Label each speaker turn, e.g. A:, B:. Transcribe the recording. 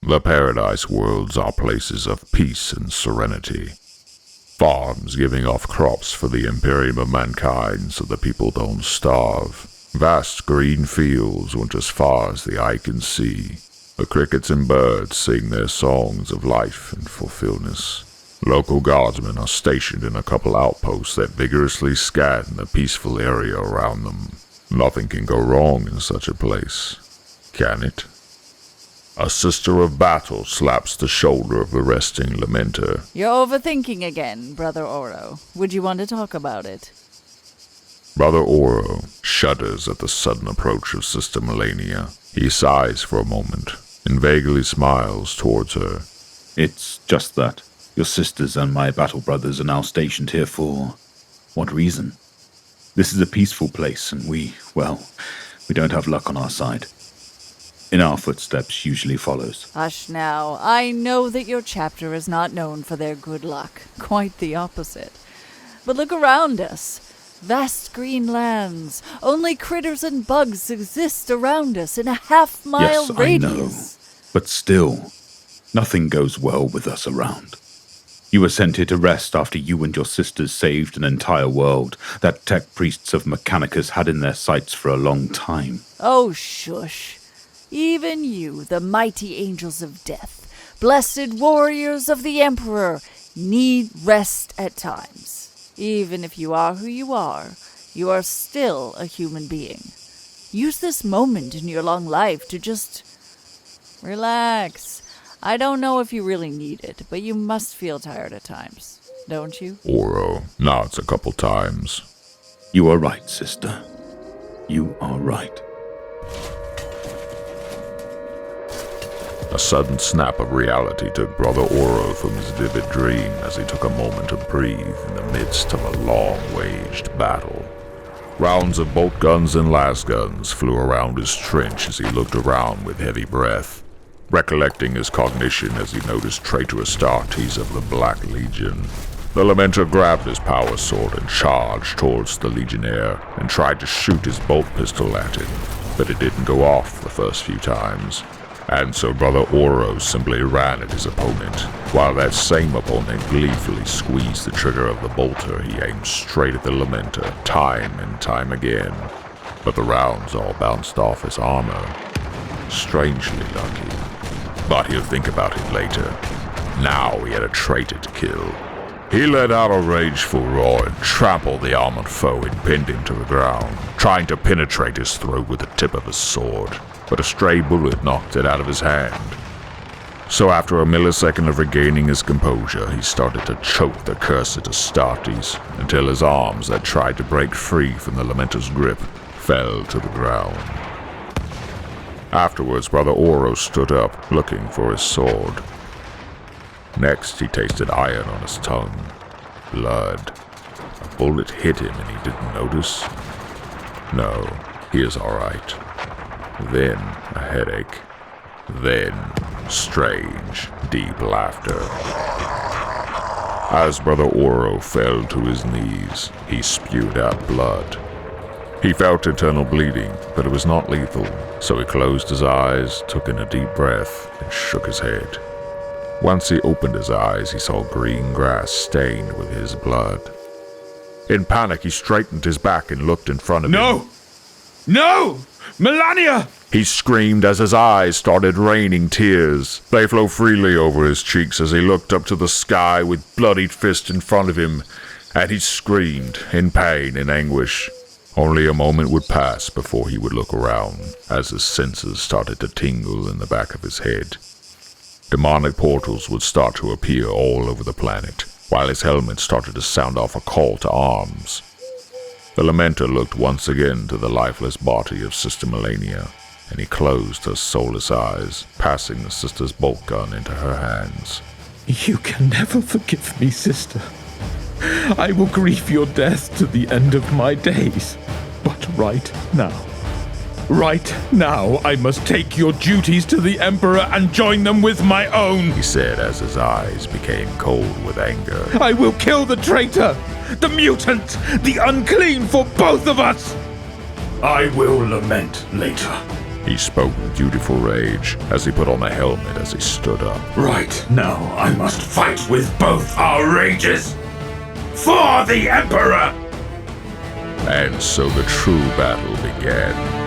A: The paradise worlds are places of peace and serenity. Farms giving off crops for the imperium of mankind so the people don't starve. Vast green fields went as far as the eye can see. The crickets and birds sing their songs of life and fulfillment. Local guardsmen are stationed in a couple outposts that vigorously scan the peaceful area around them. Nothing can go wrong in such a place, can it? A sister of battle slaps the shoulder of the resting Lamenter.
B: You're overthinking again, Brother Oro. Would you want to talk about it?
A: Brother Oro shudders at the sudden approach of Sister Melania. He sighs for a moment and vaguely smiles towards her.
C: It's just that. Your sisters and my battle brothers are now stationed here for what reason? This is a peaceful place, and we don't have luck on our side. In our footsteps usually follows.
B: Hush now. I know that your chapter is not known for their good luck. Quite the opposite. But look around us. Vast green lands. Only critters and bugs exist around us in a half-mile radius.
C: I know. But still, nothing goes well with us around. You were sent here to rest after you and your sisters saved an entire world that tech priests of Mechanicus had in their sights for a long time.
B: Oh, shush. Even you, the mighty angels of death, blessed warriors of the Emperor, need rest at times. Even if you are who you are still a human being. Use this moment in your long life to just relax. I don't know if you really need it, but you must feel tired at times, don't you?
A: Oro nods a couple times.
C: You are right, sister. You are right.
A: A sudden snap of reality took Brother Oro from his vivid dream as he took a moment to breathe in the midst of a long-waged battle. Rounds of bolt guns and las guns flew around his trench as he looked around with heavy breath, recollecting his cognition as he noticed traitorous darties of the Black Legion. The Lamenter grabbed his power sword and charged towards the Legionnaire and tried to shoot his bolt pistol at him, but it didn't go off the first few times. And so Brother Oro simply ran at his opponent, while that same opponent gleefully squeezed the trigger of the bolter. He aimed straight at the Lamenter, time and time again, but the rounds all bounced off his armor. Strangely lucky. But he'll think about it later. Now he had a traitor to kill. He let out a rageful roar and trampled the armored foe and pinned him to the ground, trying to penetrate his throat with the tip of his sword, but a stray bullet knocked it out of his hand. So after a millisecond of regaining his composure, he started to choke the cursed Astartes until his arms that tried to break free from the Lamenter's grip fell to the ground. Afterwards, Brother Oro stood up, looking for his sword. Next, he tasted iron on his tongue. Blood. A bullet hit him and he didn't notice? No, he is all right. Then a headache. Then strange, deep laughter. As Brother Oro fell to his knees, he spewed out blood. He felt internal bleeding, but it was not lethal, so he closed his eyes, took in a deep breath, and shook his head. Once he opened his eyes, he saw green grass stained with his blood. In panic, he straightened his back and looked in front of him.
C: No! No! Melania!
A: He screamed as his eyes started raining tears. They flowed freely over his cheeks as he looked up to the sky with bloodied fist in front of him, and he screamed in pain and anguish. Only a moment would pass before he would look around, as his senses started to tingle in the back of his head. Demonic portals would start to appear all over the planet, while his helmet started to sound off a call to arms. The Lamenter looked once again to the lifeless body of Sister Melania, and he closed her soulless eyes, passing the sister's bolt gun into her hands.
D: You can never forgive me, sister. I will grieve your death to the end of my days. But right now, I must take your duties to the Emperor and join them with my own,
A: he said as his eyes became cold with anger.
D: I will kill the traitor, the mutant, the unclean for both of us.
C: I will lament later.
A: He spoke with dutiful rage as he put on the helmet as he stood up.
E: Right, now I must fight with both our rages! For the Emperor!
A: And so the true battle began.